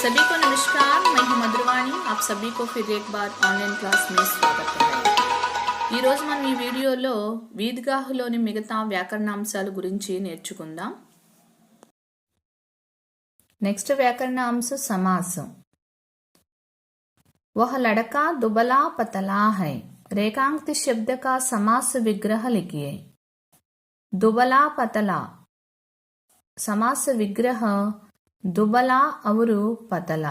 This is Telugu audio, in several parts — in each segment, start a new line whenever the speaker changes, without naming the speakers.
सभी को नमस्कार। मैं हूं मधुरवाणी। आप सभी को फिर एक बार ఆన్లైన్ క్లాస్ में స్వాగతం। ఈ రోజు మనం ఈ వీడియోలో వీద్గాహలోని మిగతా వ్యాకరణాంశాల గురించి నేర్చుకుందాం। నెక్స్ట్ వ్యాకరణాంశ సమాసం। वह लड़का दुबला पतला है। रेखांकित शब्द का समास विग्रह लिखिए। दुबला पतला समास विग्रह దుబలా అవరు పతల।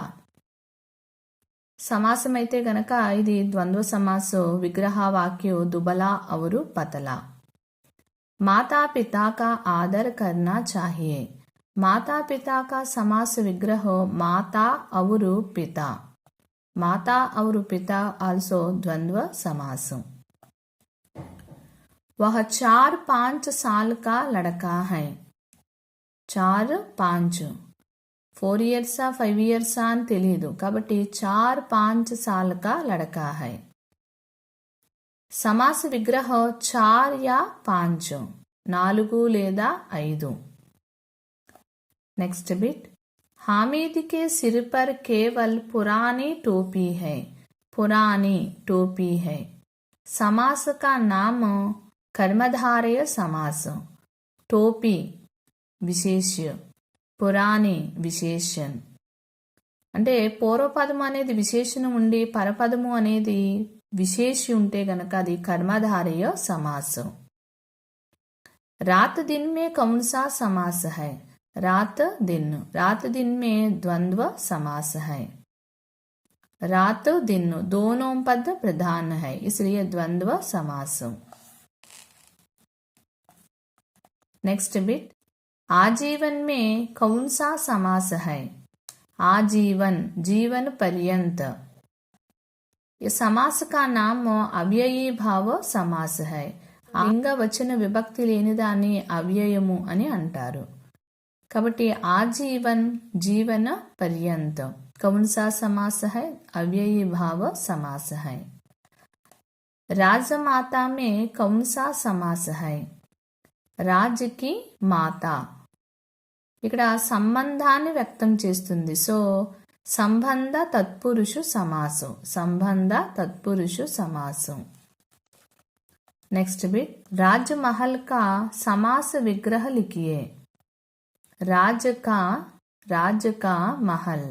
సమాసమైతే గనక ఇది ద్వంద్వ సమాసో, విగ్రహ వాక్యో దుబలా అవరు పతల। माता पिता का आदर करना चाहिए। माता पिता का समास विग्रह माता అవరు पिता। माता అవరు पिता आल्सो द्वंद्व समासो। वह 4-5 साल का लड़का है। 4-5 4 years 5 years అని తెలియదు కాబట్టి 4-5 साल का लड़का है। समास विग्रह 4 या 5 4 లేదా 5। Next bit. हामिद के सिर पर केवल पुरानी टोपी है। पुरानी टोपी है। समास का नाम कर्मधारय समास। टोपी विशेष्य, పురాణి విశేషణ్। అంటే పూర్వపదము అనేది విశేషణం ఉండి పరపదము అనేది విశేషి ఉంటే గనక అది కర్మధారయ సమాసం। रात दिन में कौन सा समास है। रात दिन में द्वंद्व समास है। रात दिन दोनों पद प्रधान है इसलिए द्वंद्व समास। Next bit. आजीवन में कौन सा समास है। आजीवन जीवन पर्यंत। ये समास का नाम अव्ययी भाव समास है। लिंग वचन विभक्ति लेनि दाన్ని అవ్యయము అని అంటారు కాబట్టి आजीवन जीवन पर्यंत कौन सा समास है। अव्ययी भाव समास है। राजमाता में कौन सा समास है। రాజ్ కి మాత ఇక్కడ సంబంధాన్ని వ్యక్తం చేస్తుంది సో సంబంధ తత్పురుషు సమాసం। సంబంధ తత్పురుషు సమాసం। Next bit. రాజ్ మహల్ కా సమాస విగ్రహ లిఖియే। రాజ్ కా మహల్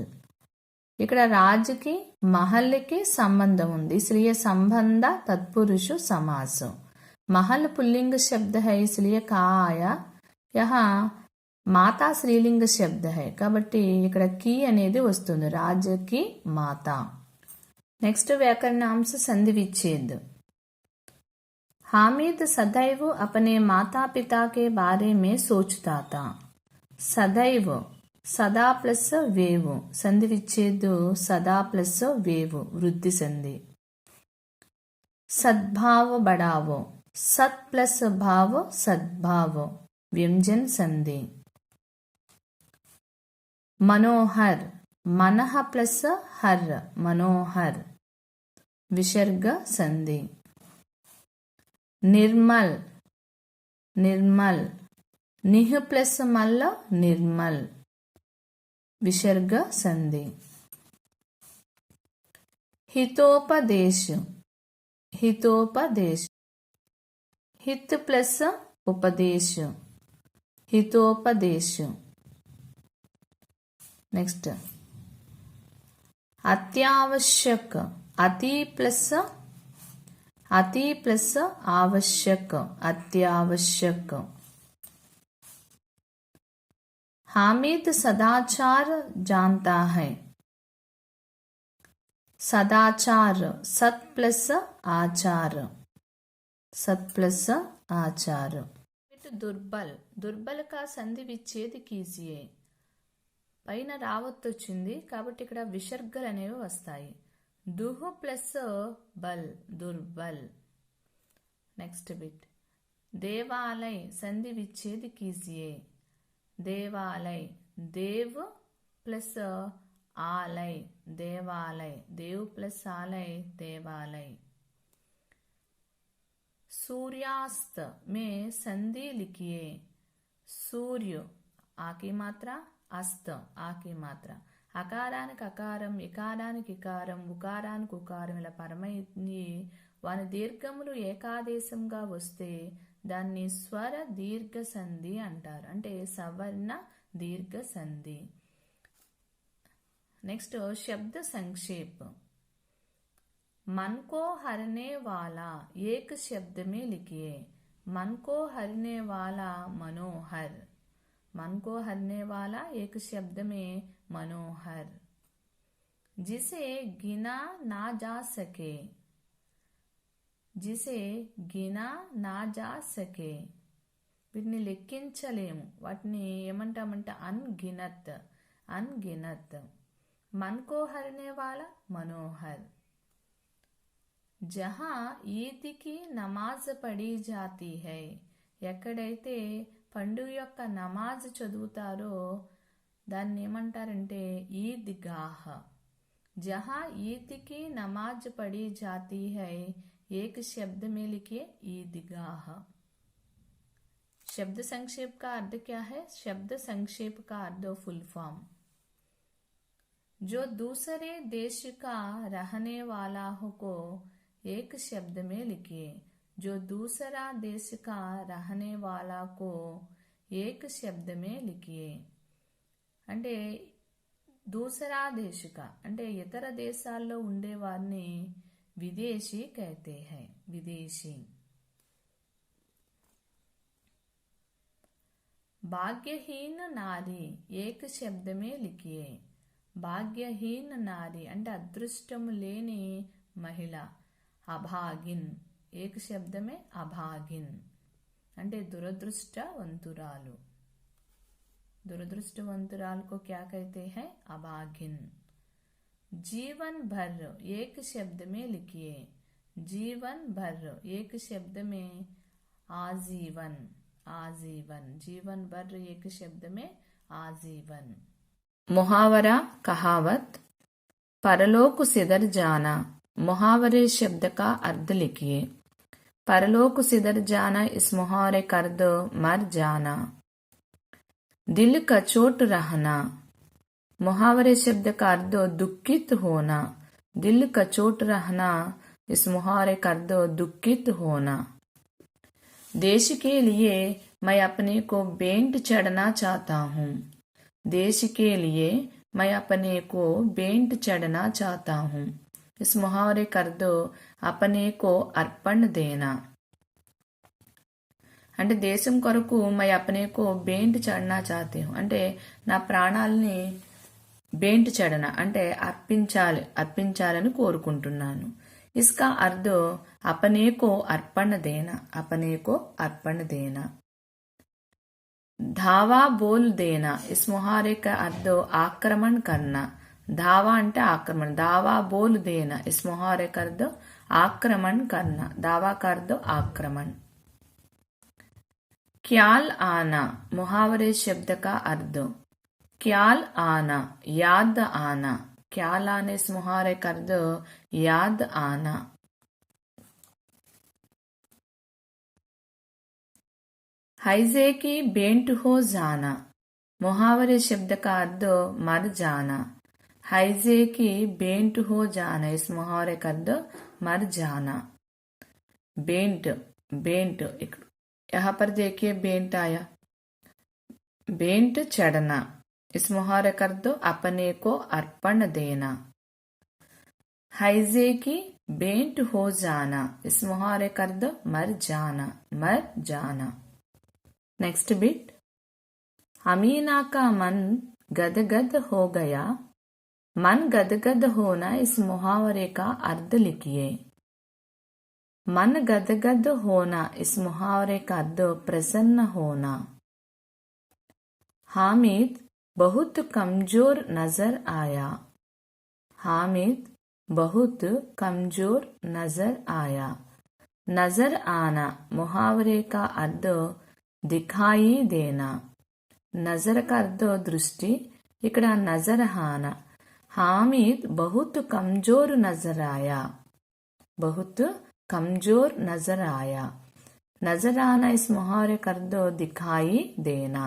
ఇక్కడ రాజ్కి మహల్కి సంబంధం ఉంది इसलिए संबंध तत्पुरुषु समासो। महल पुल्लिंग शब्द है इसलिए का आया। यहाँ माता स्त्रीलिंग शब्द है కాబట్టి ఇక్కడ की అనేది వస్తుంది రాజ్ की माता। नेक्स्ट व्याकरणांश संधि विच्छेद। हामिद सदैव अपने माता पिता के बारे में सोचता था। सदैव सदा प्लस वेव संधि विच्छेद सदा प्लस वेव वृद्धि संधि। सद्भाव बढ़ावो सत प्लस भाव सद्भाव व्यंजन संधि। मनोहर मनः प्लस हर मनोहर विसर्ग संधि। निर्मल निर्मल निह प्लस मल निर्मल विसर्ग संधि। हितोपदेश हितोपदेश हित प्लस उपदेश हितोपदेश। नेक्स्ट। अत्यावश्यक अति प्लस आवश्यक अत्यावश्यक। हामिद सदाचार जानता है। सदाचार सत प्लस आचार सत प्लस आचार। दुर्बल दुर्बल का संधि विच्छेद कीजिए। పైన రావత్ వచ్చింది కాబట్టి ఇక్కడ విసర్గలు అనేవి వస్తాయి। दुह प्लस बल दुर्बल। Next bit. देवालय संधि विच्छेद कीजिए। देवालय देव प्लस आलय देवालय देव प्लस आलय देवालय। सूर्यास्त में संधि लिखिए। सूर्य आ की मात्रा అస్త ఆకి మాత్ర. అకారానికి అకారం, ఇకారానికి ఇకారం, ఉకారానికి ఉకారం ఇలా పరమయ్యి వాని దీర్ఘములు ఏకాదేశంగా వస్తే దాన్ని స్వర దీర్ఘ సంధి అంటారు. అంటే సవర్ణ దీర్ఘ సంధి. నెక్స్ట్ శబ్ద సంక్షేప్. मन को हरने वाला एक शब्द में लिखिए. मन को हरने वाला मनोहर. मन को हरने वाला एक शब्द में मनोहर. जिसे गिना ना जा सके. जिसे गिना ना जा सके. వీటిని లెక్కించలేము. వాటిని ఏమంటామంటే అన్గినత్. అన్గినత్. मन को हरने वाला मनोहर. जहाँ ईद की నమాజ్ పడి జాతీ హై. ఎక్కడైతే పండుగ యొక్క నమాజ్ చదువుతారో దాన్ని ఏమంటారంటే ఈద్గాహ్. జహా ఈద్ కి నమాజ్ పడి జాతీ హై एक शब्द में लिखिए ईदगाह. शब्द संक्षेप का अर्थ क्या है? शब्द संक्षेप का अर्थ फुल फॉर्म. जो दूसरे देश का रहने वाला हो को एक शब्द में लिखिए. जो दूसरा देश का रहने वाला को एक शब्द में लिखिए. అంటే దూసరా దేశక అంటే ఇతర దేశాల్లో ఉండేవారిని విదేశీ कहते हैं. విదేశీ. భాగ్యహీన నారి ఏక శబ్ద మే లిఖియే. భాగ్యహీన నారి అంటే అదృష్టము లేని మహిళ. అభాగిన్ ఏక శబ్దమే అభాగిన్ అంటే దురదృష్టవంతురాలు. దురదృష్టవంతురాలు को क्या कहते हैं? अभागिन. जीवन भर एक शब्द में लिखिए. जीवन भर एक शब्द में आजीवन. आजीवन. जीवन भर एक शब्द में आजीवन. मुहावरा कहावत. परलोक सिदर जाना. मुहावरे शब्द का अर्थ लिखिए. परलोक सिदर जाना इस मुहावरे का अर्थ मर जाना. दिल का चोट रहना. मुहावरे शब्द का अर्थ दुखित होना. दिल का चोट रहना इस मुहावरे का अर्थ दुखित होना. देश के लिए मैं अपने को बेंट चढ़ना चाहता हूँ. देश के लिए मैं अपने को बेंट चढ़ना चाहता हूँ. इस मुहावरे का अर्थ अपने को अर्पण देना. అంటే దేశం కొరకు మై అపనేకో బేంట్ చడనా చాతే హూ అంటే నా ప్రాణాలని బేంట్ చడన అంటే అర్పించాలని కోరుకుంటున్నాను. इसका अर्थ अपने को अर्पण देना. अपने को अर्पण देना. धावा बोल देना. इस मुहावरे का अर्थ आक्रमण करना. धावा అంటే आक्रमण. धावा बोल देना इस मुहावरे का अर्थ आक्रमण करना. धावा का अर्थ आक्रमण. ख्याल आना. मुहावरे शब्द का अर्थ ख्याल आना याद आना. ख्याल आने इस मुहावरे का अर्थ याद आना. हैजे की बेंट हो जाना. मुहावरे शब्द का अर्थ मर जाना. हैजे की बेंट हो जाना इस मुहावरे का अर्थ मर जाना. बेंट. बेंट यहाँ पर देखिए बेंट आया. बेंट चढ़ना इस मुहावरे का अर्थ अपने को अर्पण देना. हैजे की बेंट हो जाना इस मुहावरे का अर्थ मर जाना. मर जाना. Next bit. अमीना का मन गदगद हो गया. मन गदगद होना इस मुहावरे का अर्थ लिखिए. मन गदगद होना इस मुहावरे का अर्थ प्रसन्न होना. हामिद बहुत कमजोर नजर आया. हामिद बहुत कमजोर नजर आया. नजर आना मुहावरे का अर्थ दिखाई देना. नजर का अर्थ दृष्टि. ఇక్కడ नजर आना. हामिद बहुत कमजोर नजर आया. बहुत कमजोर नजर आया. नजर आना इस मुहावरे का अर्थ दिखाई देना.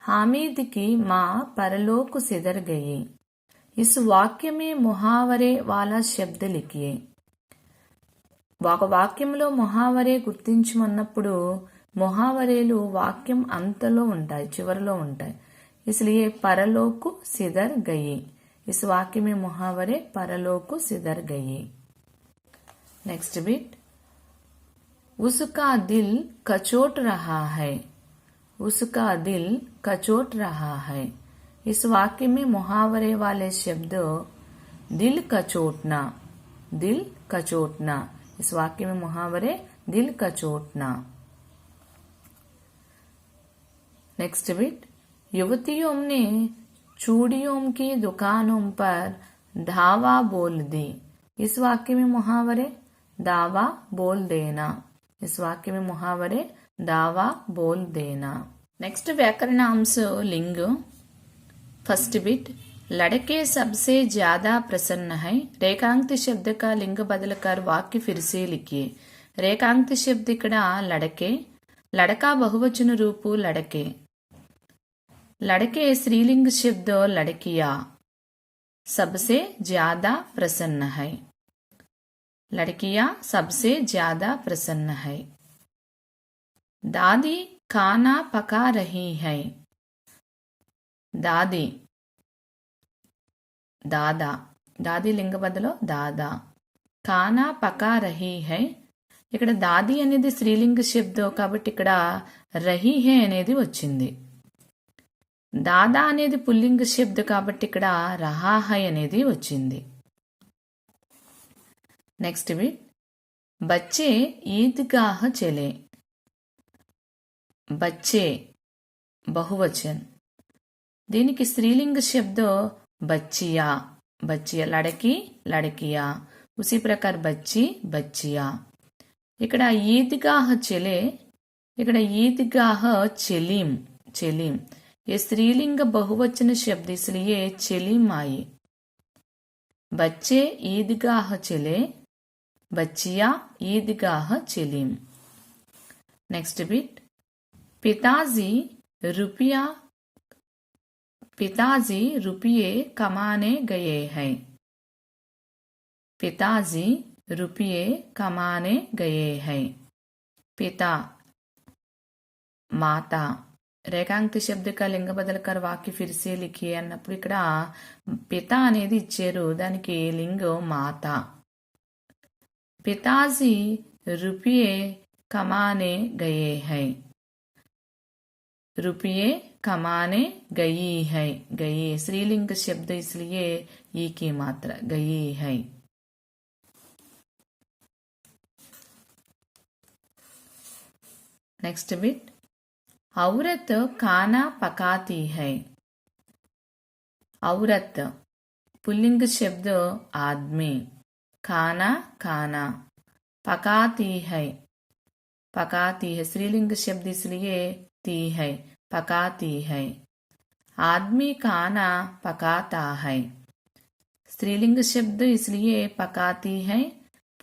हामिद की माँ परलोक सिदर गई। इस वाक्य में मुहावरे वाला శబ్ద लिखिए। ఒక వాక్యంలో ముహావరే గుర్తించమన్నప్పుడు ముహావరేలు వాక్యం అంతలో ఉంటాయి, చివరిలో ఉంటాయి. इसलिए परलोक सिदर गई. इस वाक्य में मुहावरे परलोक सिदर गई. नेक्स्ट बिट, उसका दिल कचोट रहा है. उसका दिल कचोट रहा है. इस वाक्य में मुहावरे वाले शब्द दिल कचोटना, दिल कचोटना. इस वाक्य में मुहावरे दिल कचोटना. नेक्स्ट बिट, युवतियों ने चूड़ियों की दुकानों पर धावा बोल दी. इस वाक्य में मुहावरे दावा बोल देना. इस वाक्य में मुहावरे दावा बोल देना. नेक्स्ट व्याकरणांश लिंग. फर्स्ट बिट, लड़के सबसे ज्यादा प्रसन्न है. रेखांकित शब्द का लिंग बदलकर वाक्य फिर से लिखिए. रेखांकित शब्द इकड़ा लड़के, लड़का बहुवचन रूप लड़के. लड़के स्त्रीलिंग शब्द लड़किया. सबसे ज्यादा प्रसन्न है. लड़कियां सबसे ज्यादा प्रसन्न है. दादी खाना पका रही है. दादी, दादा, दादी लिंग बदलो दादा. खाना पका रही है. ఇక్కడ దాది అనేది స్త్రీలింగ శబ్దం కాబట్టి ఇక్కడ రహీ హే అనేది వచ్చింది. దాదా అనేది పుల్లింగ శబ్దం కాబట్టి ఇక్కడ రహా హై అనేది వచ్చింది. నెక్స్ట్ బిట్, బచ్చే ఈద్గాహ్ చలే. బచ్చే बहुवचन. దీనికి స్త్రీలింగ శబ్దం बच्चिया. बच्चिया लड़की लड़किया. उसी प्रकार बच्ची बच्चिया. ఇక్కడ ఈద్గాహ్ చలే, ఇక్కడ ఈద్గాహ్ చెలీం, చెలీం. ये स्त्रीलिंग बहुवचन शब्द इसलिए चलीम आई. बच्चे ईदगाह चले, बच्चिया ईदगाह चलीम. नेक्स्ट बिट, पिताजी रुपया, पिताजी रुपये कमाने गए हैं. पिताजी रुपये कमाने गए हैं. पिता माता. రేఖాంకిత శబ్ద కా లింగ బదలకర్ వాక్య ఫిర్ సే లిఖియే అన్నప్పుడు ఇక్కడ పిత అనేది ఇచ్చారు, దానికి లింగం మాత. పితాజీ रुपये कमाने गए हैं. रुपये कमाने गई है. गई स्त्रीलिंग शब्द इसलिए ई की मात्रा गई है. नेक्स्ट बिट, औरत खाना पकाती है. औरत पुल्लिंग शब्द आदमी. खाना खाना. पकाती है, पकाती है स्त्रीलिंग शब्द इसलिए ती है, पकाती है. आदमी खाना पकाता है. स्त्रीलिंग शब्द इसलिए पकाती है,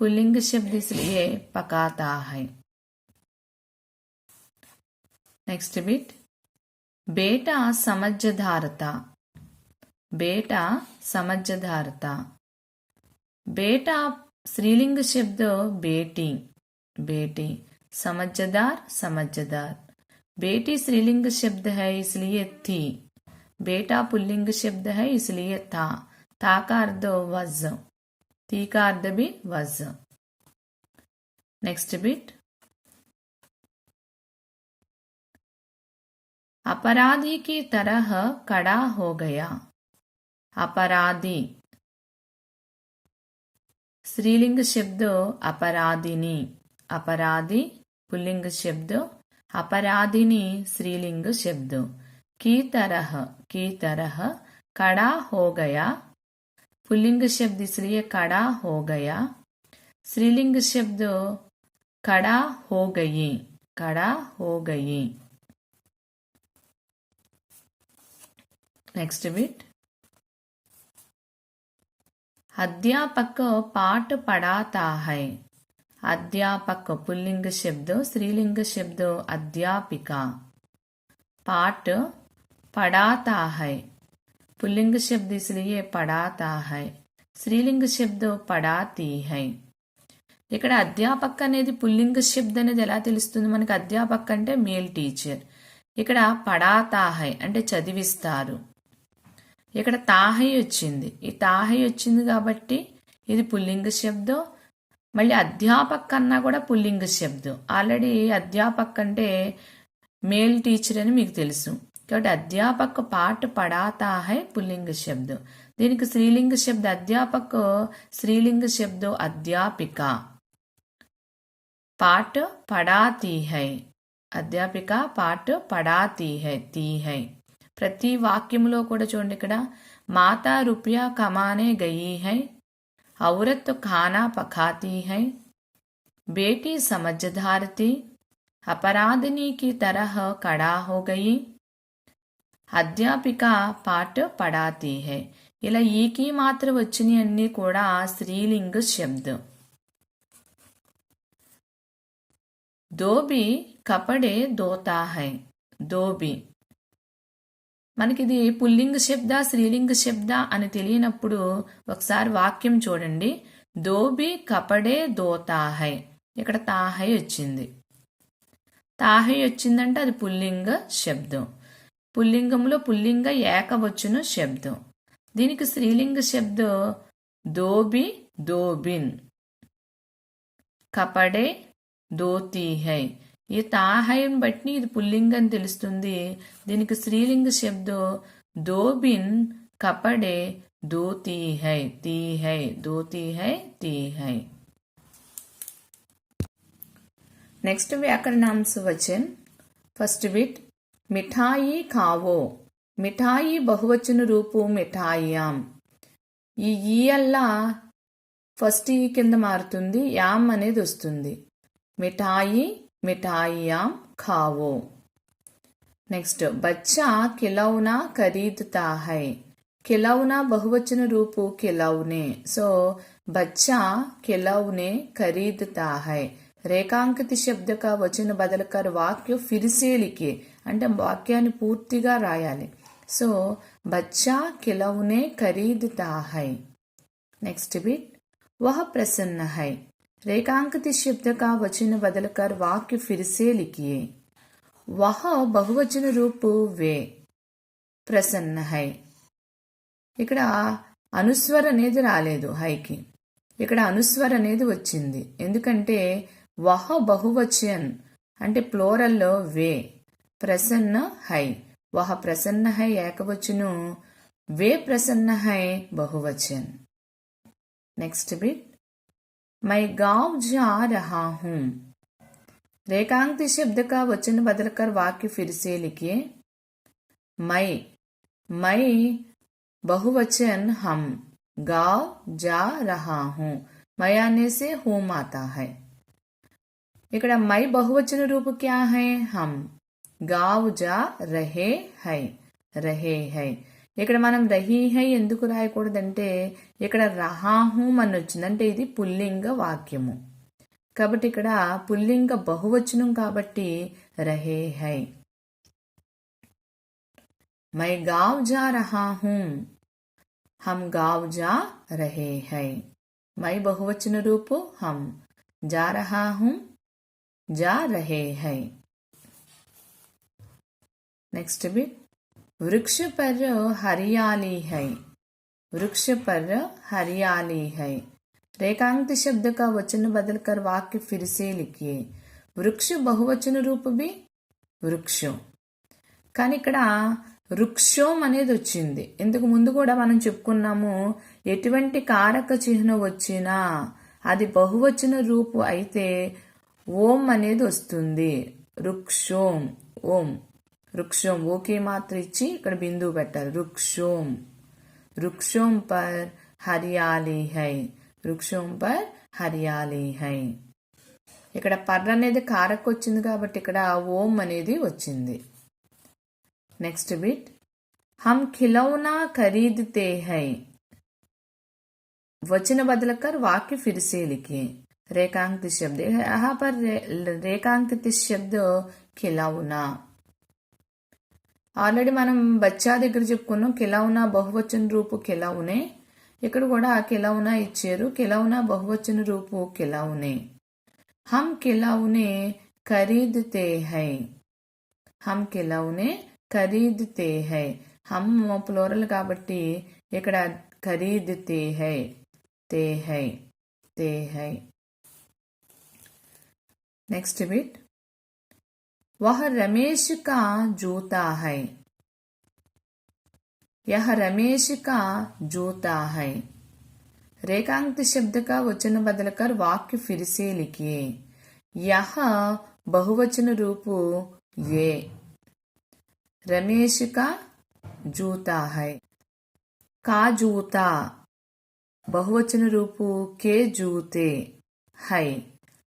पुल्लिंग शब्द इसलिए पकाता है. नेक्स्ट बिट, बेटा समझदारता. बेटा समझदारता. बेटा स्त्रीलिंग शब्द बेटी, बेटी. समझदार समझदार. बेटी स्त्रीलिंग शब्द है इसलिए थी. बेटा पुल्लिंग शब्द है इसलिए था. था का अर्थ वज, थी का अर्थ भी वज. नेक्स्ट बिट, अपराधी की तरह खड़ा हो गया. अपराधी स्त्रीलिंग शब्द अपराधिनी. अपराधी पुल्लिंग शब्द, अपराधिनी स्त्रीलिंग शब्द. की तरह खड़ा हो गया. पुल्लिंग शब्द इसलिए खड़ा हो गया. स्त्रीलिंग शब्द खड़ा हो गई, खड़ा हो गई. नेक्स्ट बिट, अध्यापक पाठ पढ़ाता है. अध्यापक पुल्लिंग शब्द, स्त्रीलिंग शब्द अध्यापिका. पाठ पढ़ाता है। पुल्लिंग शब्द इसलिए पढ़ाता है। स्त्रीलिंग शब्द पढ़ाती है। ఇక్కడ అధ్యాపక్ అనేది పుల్లింగ శబ్దం అనేది ఎలా తెలుస్తుంది మనకి? అధ్యాపక్ అంటే మేల్ టీచర్. ఇక్కడ పడాతా హై అంటే చదివిస్తారు. ఇక్కడ తాహై వచ్చింది. ఈ తాహై వచ్చింది కాబట్టి ఇది పుల్లింగ శబ్దం. మళ్ళీ అధ్యాపక్ అన్నా కూడా పుల్లింగ శబ్దం. ఆల్రెడీ అధ్యాపక్ అంటే మేల్ టీచర్ అని మీకు తెలుసు కాబట్టి అధ్యాపక్ పాఠ పడాతా హై పుల్లింగ శబ్దం. దీనికి స్త్రీలింగ శబ్ద అధ్యాపక్, స్త్రీలింగ శబ్దం అధ్యాపిక. పాఠ పడాతీ హై. అధ్యాపిక పాఠ పడాతీ హై, తీ హై. ప్రతి వాక్యంలో కూడా చూడండి, ఇక్కడ మాతా రూపాయ కమానే గయి హై, औरत खाना पकाती है, बेटी समझदार थी, अपराधिनी की तरह खड़ा हो गई, అధ్యాపిక పాఠ పడాతీ హై. ఇలా ఈకి మాత్రం వచ్చినాయి అన్ని కూడా స్త్రీలింగ శబ్దం. దోబి కపడే దోతా హై. దోబి మనకి ఇది పుల్లింగ శబ్ద స్త్రీలింగ శబ్ద అని తెలియనప్పుడు ఒకసారి వాక్యం చూడండి. దోబి కపడే దోతా హై. ఇక్కడ తాహై వచ్చింది. తాహై వచ్చిందంటే అది పుల్లింగ శబ్దం. పుల్లింగంలో పుల్లింగ ఏకవచన శబ్దం. దీనికి స్త్రీలింగ శబ్దం దోబి దోబిన్, కపడే దోతీ హై. ఈ తాహైని బట్టి ఇది పుల్లింగం అని తెలుస్తుంది. దీనికి స్త్రీలింగ శబ్దం దోబిన్ కపడే దోతీ హై, తీ హై, దోతీ హై, తీ హై. నెక్స్ట్ వ్యాకరణాంశ వచన్. ఫస్ట్ బిట్ మిఠాయి ఖావో. మిఠాయి బహువచన రూపు మిఠాయియాం. ఈ అల్లా ఫస్ట్ ఈ కింద మారుతుంది, యామ్ అనేది వస్తుంది. మిఠాయి మిఠాయియాం ఖావో. నెక్స్ట్ బచ్చా ఖిలౌనా ఖరీదుతా హై. ఖిలౌనా బహువచన రూపు ఖిలౌనే. సో బచ్చా ఖిలౌనే ఖరీదుతా హై. రేఖాంకిత శబ్ద కా వచన బదలకర్ వాక్య ఫిర్సే లిఖే అంటే వాక్యాన్ని పూర్తిగా రాయాలి. సో బచ్చా ఖిలౌనే ఖరీదుతా హై. నెక్స్ట్ బిట్ వహ ప్రసన్న హై. रेखांकित शब्द का वचन बदलकर वाक्य फिर से लिखिए. वह बहुवचन रूप वे ప్రసన్న హై. ఇక్కడ అనుస్వర అనేది రాలేదు హైకి, ఇక్కడ అనుస్వర అనేది వచ్చింది. ఎందుకంటే వహ బహువచన్ అంటే ప్లోరల్లో వే, ప్రసన్న హై. వహ ప్రసన్న హై ఏకవచనం, వే ప్రసన్న హై బహువచన్. నెక్స్ట్ బిట్ मैं गांव जा रहा हूं. रेखांकित शब्द का वचन बदलकर वाक्य फिर से लिखिए. मैं बहुवचन हम, गांव जा रहा हूं. मैं आने से होम आता है. ఇక్కడ मैं बहुवचन रूप क्या है? हम. गांव जा रहे है, रहे है. ఇక్కడ మనం రహీ హై ఎందుకు రాయకూడదంటే ఇక్కడ రహాహూం అని వచ్చింది, అంటే ఇది పుల్లింగ వాక్యము కాబట్టి ఇక్కడ పుల్లింగ బహువచనం కాబట్టి రహే హై. మై గావ్ జా రహా హూం, హమ్ గావ్ జా రహే హై. మై బహువచన రూపు హమ్, जा रहा हूं, जा रहे हैं. नेक्स्ट बिट वृक्ष पर हरियाली है. वृक्ष पर हरियाली है. रेखांकित शब्द का वचन बदलकर वाक्य फिर से लिखिए. वृक्ष बहुवचन रूप भी వృక్షం. కానీ ఇక్కడ వృక్షం అనేది వచ్చింది. ఇంతకు ముందు కూడా మనం చెప్పుకున్నాము, ఎటువంటి కారక చిహ్నం వచ్చినా అది బహువచన రూపు అయితే ఓం అనేది వస్తుంది. వృక్షోం, ఓం, వృక్షం ఓకే మాత్రం ఇచ్చి ఇక్కడ బిందువు పెట్టాలి. వృక్షోం, వృక్షోం పర్ హరియాలి హై, వృక్షోం పర్ హరియాలి హై. ఇక్కడ పర్ అనేది కారక వచ్చింది కాబట్టి ఇక్కడ ఓం అనేది వచ్చింది. నెక్స్ట్ బిట్ हम खिलौना खरीदते हैं. वचन बदलकर वाक्य फिर से लिखिए. रेखांकित शब्द यहाँ पर रेखांकित शब्द खिलौना. ఆల్రెడీ మనం బచ్చా దగ్గర చెప్పుకున్నాం ఖిలౌనా బహువచన రూపు ఖిలౌనే. ఇక్కడ కూడా ఖిలౌనా ఇచ్చారు. ఖిలౌనా బహువచన రూపు ఖిలౌనే. हम खिलौने खरीदते हैं. हम खिलौने खरीदते हैं. हम ప్లూరల్ కాబట్టి ఇక్కడ ఖరీదతే హై, తే హై, తే హై. Next bit. वह रमेश का जूता है. यह रमेश का जूता है. रेखांकित शब्द का वचन बदलकर वाक्य फिर से लिखिए. यह बहुवचन रूप ये. रमेश का जूता है. का जूता बहुवचन रूप के जूते है.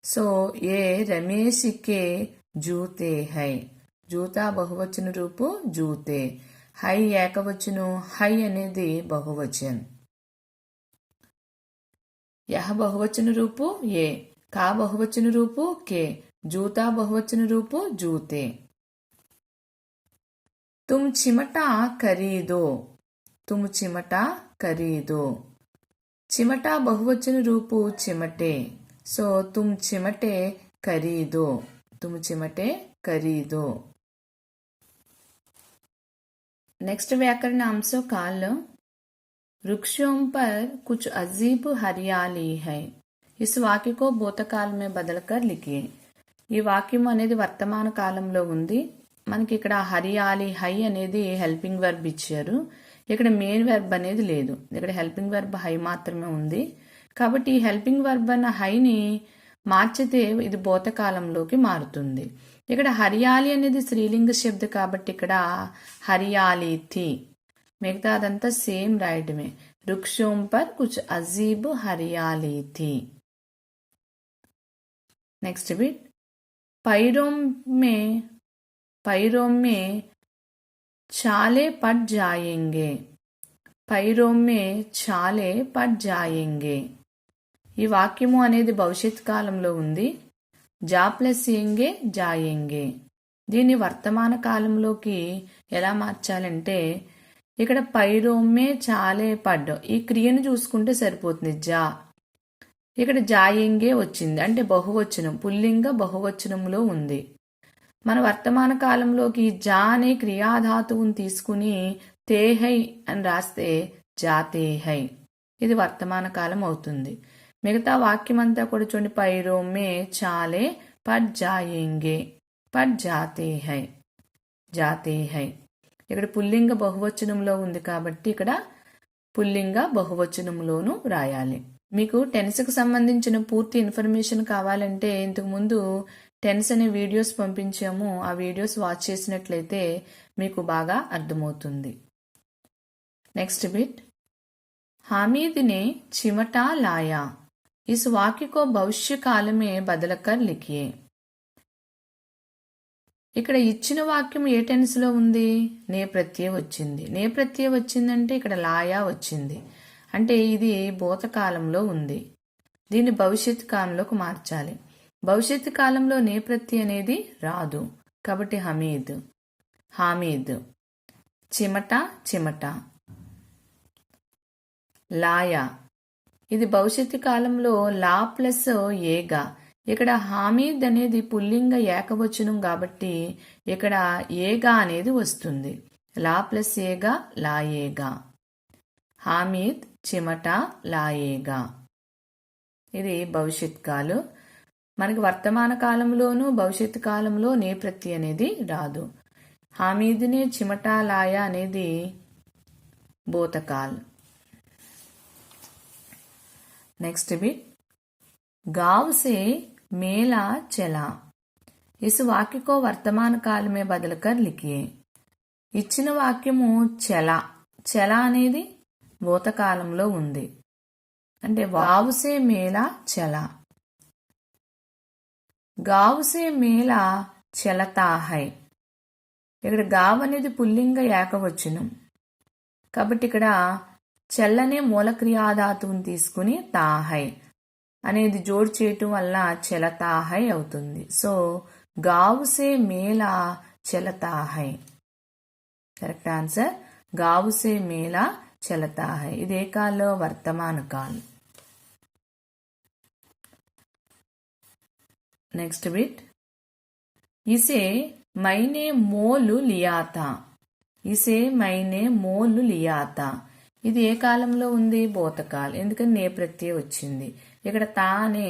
सो ये रमेश के जूते है. जूता बहुवचन रूप जूते. है ఏకవచనం, హై అనేది బహువచనం. यह बहुवचन रूप ये. का बहुवचन रूप के. जूता बहुवचन रूप जूते. तुम चिमटा खरीदो. तुम चिमटा खरीदो. चिमटा बहुवचन रूप चिमटे. सो तुम चिमटे खरीदो. तुम चिमटे खरीदो. नेक्स्ट व्याकरण अंशों काल. वृक्षों पर कुछ अजीब हरियाली है. इस वाक्य को భూతకాल में बदलकर लिखिए. ఈ వాక్యం అనేది వర్తమాన కాలంలో ఉంది. మనకి ఇక్కడ హరియాలి హై అనేది హెల్పింగ్ వర్బ్ ఇచ్చారు. ఇక్కడ మెయిన్ వర్బ్ అనేది లేదు. ఇక్కడ హెల్పింగ్ వర్బ్ హై మాత్రమే ఉంది. కాబట్టి ఈ హెల్పింగ్ వర్బ్ అన్న హైని మార్చితే ఇది భూతకాలంలోకి మారుతుంది. ఇక్కడ హరియాలి అనేది స్త్రీలింగ శబ్ద కాబట్టి ఇక్కడ హరియాలి థీ. మిగతా అదంతా సేమ్ రాయడమే. వృక్షోం పర్ కుచ్ అజీబ్ హరియాలి థీ. Next bit. पैरों में छाले पड़ जाएंगे. पैरों में छाले पड़ जाएंगे. ఈ వాక్యము అనేది భవిష్యత్ కాలంలో ఉంది. జా ప్లస్ ఏంగే జాయేంగే. దీన్ని వర్తమాన కాలంలోకి ఎలా మార్చాలంటే ఇక్కడ పైరోమ్మే చాలే పడ్డ ఈ క్రియను చూసుకుంటే సరిపోతుంది. జా ఇక్కడ జాయింగే వచ్చింది అంటే బహువచనం, పుల్లింగ బహువచనంలో ఉంది. మన వర్తమాన కాలంలోకి జా అనే క్రియాధాతువుని తీసుకుని తేహై అని రాస్తే జాతేహై. ఇది వర్తమాన కాలం అవుతుంది. మిగతా వాక్యం అంతా కూడా చూడండి. పైరోమ్మే చాలే పడ్ జాయేంగే పడ్ జాతేహై జాతేహై. ఇక్కడ పుల్లింగ బహువచనంలో ఉంది కాబట్టి ఇక్కడ పుల్లింగ బహువచనంలోనూ రాయాలి. మీకు టెన్స్కి సంబంధించిన పూర్తి ఇన్ఫర్మేషన్ కావాలంటే ఇంతకు ముందు టెన్స్ అనే వీడియోస్ పంపించాము. ఆ వీడియోస్ వాచ్ చేసినట్లయితే మీకు బాగా అర్థమవుతుంది. Next bit. हामिद ने चिमटा लाया. इस वाक्य को भविष्य काल में बदलकर लिखिए. ఇక్కడ ఇచ్చిన వాక్యం ఏ టెన్స్ లో ఉంది? నే ప్రత్యయ వచ్చింది. నే ప్రత్యయ వచ్చిందంటే ఇక్కడ లాయా వచ్చింది. అంటే ఇది భూతకాలంలో ఉంది. దీన్ని భవిష్యత్ కాలంలోకి మార్చాలి. భవిష్యత్ కాలంలో నే ప్రత్యయ అనేది రాదు. కాబట్టి హమీద్ హామీద్. చిమట చిమట. లాయా ఇది భవిష్యత్తు కాలంలో లా ప్లస్ ఏగా. ఇక్కడ హామీద్ అనేది పుల్లింగ ఏకవచనం కాబట్టి ఇక్కడ ఏగా అనేది వస్తుంది. లా ప్లస్ ఏగా లాయేగా. హామీద్ చిమట లాయేగా. ఇది భవిష్యత్ కాలం. మనకి వర్తమాన కాలంలోనూ భవిష్యత్తు కాలంలో నే ప్రత్యయ అనేది రాదు. హామీద్నే చిమట లాయా అనేది భూతకాల్. Next bit. गांव से मेला चला. इस वाक्य को वर्तमान काल में बदलकर लिखिए. ఇచ్చిన వాక్యము చల. చల అనేది భూతకాలంలో ఉంది. అంటే గావుసే మేళా చల. గావుసే మేళా చలతా హై. ఇక్కడ గావ్ అనేది పుల్లింగ ఏకవచనం కాబట్టి ఇక్కడ చల్లనే మూలక్రియాధాతువుని తీసుకుని తాహై అనేది జోడు చేయటం వల్ల చలతాహై అవుతుంది. సో గావుసే మేళా చలతాహై. करेक्ट आंसर गांव से मेला चलता है ఇది ఏ కాలం వర్తమాన కాలం नेक्स्ट बिट इसे मैंने मोल लिया था इसे मैंने मोल लिया था ఇది ఏ కాలంలో ఉంది భూతకాలం ఎందుకని నే ప్రత్యయం వచ్చింది ఇక్కడ తా అనే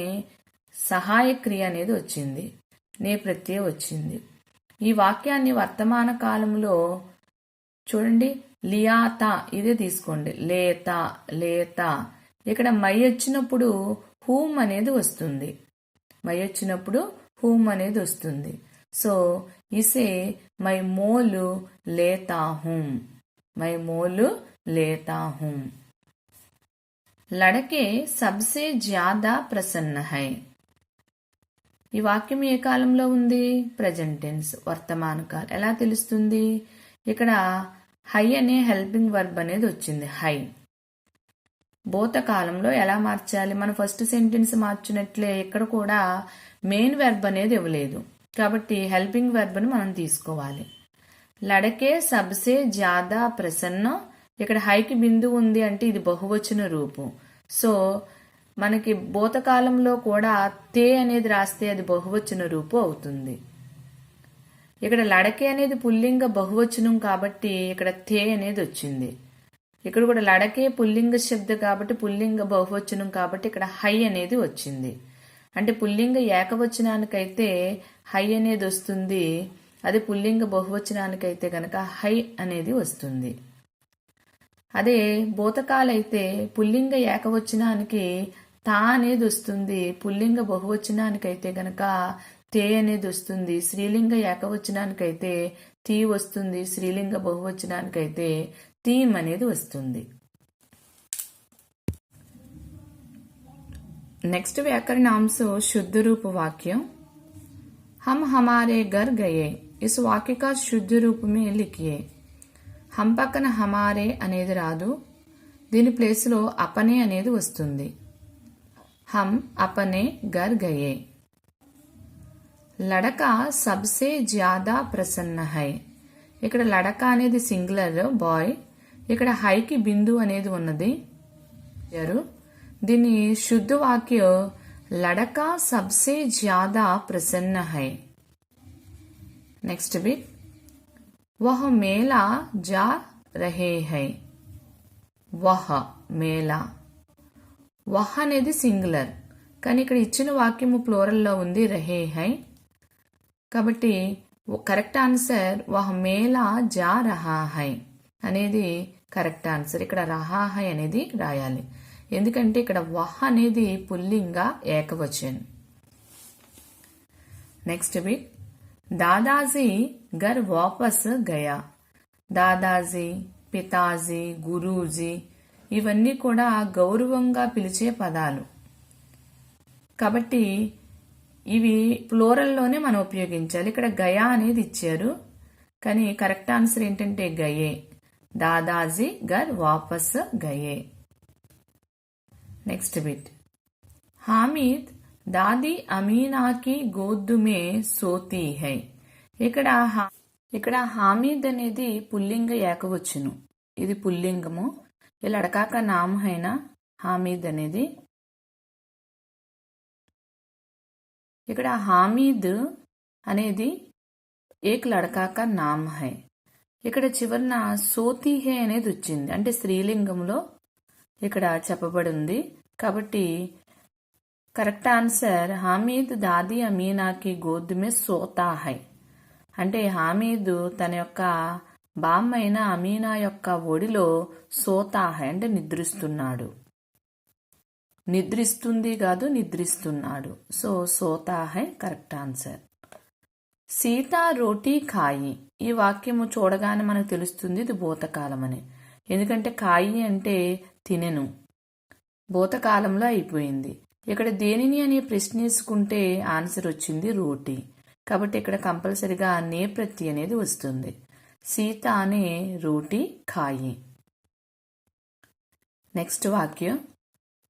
సహాయ క్రియ అనేది వచ్చింది నే ప్రత్యయం వచ్చింది ఈ వాక్యాన్ని వర్తమాన కాలంలో చూడండి లియాతా ఇదే తీసుకోండి లేతా లేతా ఇక్కడ మై వచ్చినప్పుడు హూమ్ అనేది వస్తుంది మై వచ్చినప్పుడు హూమ్ అనేది వస్తుంది సో ఇసే మై మోలు లేతా హూమ్ మై మోలు లేతా హూమ్ లడకే సబ్సే జ్యాదా ప్రసన్న హై ఈ వాక్యం ఏ కాలంలో ఉంది ప్రెజెంట్ టెన్స్ వర్తమాన కాలం ఎలా తెలుస్తుంది ఇక్కడ హై అనే హెల్పింగ్ వర్బ్ అనేది వచ్చింది హై భూతకాలంలో ఎలా మార్చాలి మనం ఫస్ట్ సెంటెన్స్ మార్చినట్లే ఇక్కడ కూడా మెయిన్ వెర్బ్ అనేది ఇవ్వలేదు కాబట్టి హెల్పింగ్ వెర్బ్ ని మనం తీసుకోవాలి లడకే సబ్సే జ్యాదా ప్రసన్న ఇక్కడ హైకి బిందువు ఉంది అంటే ఇది బహువచన రూపం సో మనకి భూతకాలంలో కూడా తే అనేది రాస్తే అది బహువచన రూపం అవుతుంది ఇక్కడ లడకే అనేది పుల్లింగ బహువచనం కాబట్టి ఇక్కడ తే అనేది వచ్చింది ఇక్కడ కూడా లడకే పుల్లింగ శబ్ద కాబట్టి పుల్లింగ బహువచనం కాబట్టి ఇక్కడ హై అనేది వచ్చింది అంటే పుల్లింగ ఏకవచనానికైతే హై అనేది వస్తుంది అదే పుల్లింగ బహువచనానికైతే గనక హై అనేది వస్తుంది అదే భూతకాలైతే పుల్లింగ ఏకవచనానికి తా అనేది వస్తుంది పుల్లింగ బహువచనానికైతే గనక తే అనేది వస్తుంది స్త్రీలింగ ఏకవచనానికైతే తీ వస్తుంది స్త్రీలింగ బహువచనానికైతే తీమ్ అనేది వస్తుంది नेक्स्ट व्याकरणांश शुद्ध रूप वाक्य हम हमारे घर गए इस वाक्य का शुद्ध रूप में लिखिए हम పక్కన हमारे అనేది రాదు దీని ప్లేస్ లో अपने అనేది వస్తుంది हम अपने घर गए लड़का सबसे ज्यादा प्रसन्न है ఇక్కడ లడక అనేది సింగులర్ బాయ్ ఇక్కడ హైకి బిందు అనేది ఉన్నది దీని शुद्ध वाक्य लड़का सबसे ज्यादा प्रसन्न है नेक्स्ट बिट वह मेला जा रहे हैं वह मेला वह అనేది సింగులర్ కానీ ఇక్కడ ఇచ్చిన వాక్యము ప్లూరల్ లో ఉంది రహే హై కాబట్టి కరెక్ట్ ఆన్సర్ వహ మేలా జా రహా హై అనేది కరెక్ట్ ఆన్సర్ ఇక్కడ రహా హై అనేది రాయాలి ఎందుకంటే ఇక్కడ వహ అనేది పుల్లింగ ఏకవచన్ నెక్స్ట్ బిట్ దాదాజీ घर वापस गया దాదాజీ పితాజీ గురూజీ ఇవన్నీ కూడా గౌరవంగా పిలిచే పదాలు కాబట్టి ఇవి ప్లూరల్లోనే మనం ఉపయోగించాలి ఇక్కడ గయా అనేది ఇచ్చారు కానీ కరెక్ట్ ఆన్సర్ ఏంటంటే గయే దాదాజీ घर వాపస్ గయే నెక్స్ట్ బిట్ హామిద్ దాदी అమీనా కి గోద్ మే సోతీ హై ఇక్కడ హామీద్ అనేది పుల్లింగ ఏకవచనం ఇది పుల్లింగము ఈ లడకాక నామ హైనా హామీద్ అనేది ఇక్కడ హామీద్ అనేది ఏక్ లడకాక నామ హై ఇక్కడ చివరన సోతీ హై అనేది వచ్చింది అంటే స్త్రీలింగంలో ఇక్కడ చెప్పబడి ఉంది కాబట్టి కరెక్ట్ ఆన్సర్ హామీద్ దాदी అమీనా కి గోద్ మే సోతా హై అంటే హామీద్ తన యొక్క బామ్మైన అమీనా యొక్క ఒడిలో సోతా హై అంటే నిద్రిస్తున్నాడు నిద్రిస్తుంది కాదు నిద్రిస్తున్నాడు సో సోతా హై కరెక్ట్ ఆన్సర్ సీత రోటీ ఖాయి ఈ వాక్యము చూడగానే మనకు తెలుస్తుంది ఇది భూతకాలం అని ఎందుకంటే ఖాయి అంటే తినెను భూతకాలంలో అయిపోయింది ఇక్కడ దేనిని అని ప్రశ్నించుకుంటే ఆన్సర్ వచ్చింది రోటీ కాబట్టి ఇక్కడ కంపల్సరిగా నే ప్రత్యయం అనేది వస్తుంది సీత అనే రోటీ ఖాయి నెక్స్ట్ వాక్యం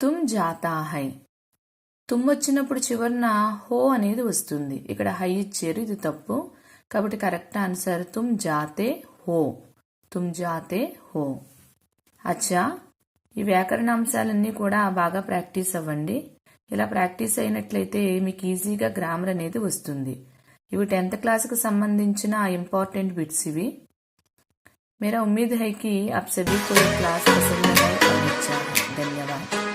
తుమ్ జాతా హై తుమ్ వచ్చినప్పుడు చివరన హో అనేది వస్తుంది ఇక్కడ హై ఇచ్చారు ఇది తప్పు కాబట్టి కరెక్ట్ ఆన్సర్ తుమ్ జాతే హో तुम जाते हो. అచ్చా, ఈ వ్యాకరణ అంశాలన్నీ కూడా బాగా ప్రాక్టీస్ అవ్వండి. ఇలా ప్రాక్టీస్ అయినట్లయితే మీకు ఈజీగా గ్రామర్ అనేది వస్తుంది. ఇవి 10th क्लास संबंधिंచిన इंपॉर्टेंट बिट्स इవి. मेरा उम्मीद है कि आप सभी को ये क्लास पसंद आए और अच्छा है. धन्यवाद.